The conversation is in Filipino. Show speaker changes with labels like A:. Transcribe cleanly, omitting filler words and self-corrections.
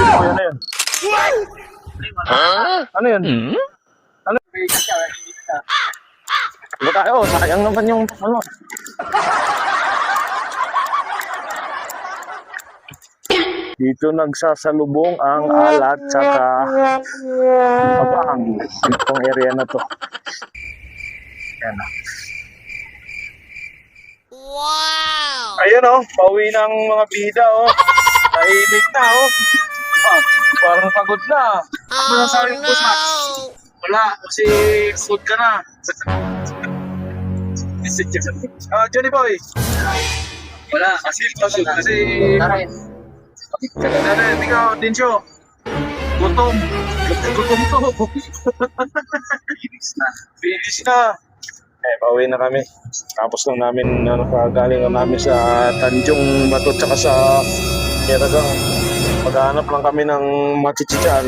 A: Uy, ano yun? Ano yun? Ano? Ano tayo? Sayang naman yung ano. Dito nagsasalubong ang alat saka abang itong area na to. Yan. Wow! Ayun oh, pauwi ng mga bida oh. Tahimik na oh. Ah, parang pagod na. Ano na sa akin, boss Max? Wala, kasi food ka na. Johnny Boy. Wala, kasi pagod kasi... Ikaw, Dinsyo. Gutom. Gutom to. Finish na. Pauwi na kami. Tapos lang namin, galing na namin sa Tanjung Bato tsaka sa Yaragang. Maghanap lang kami ng machichichan.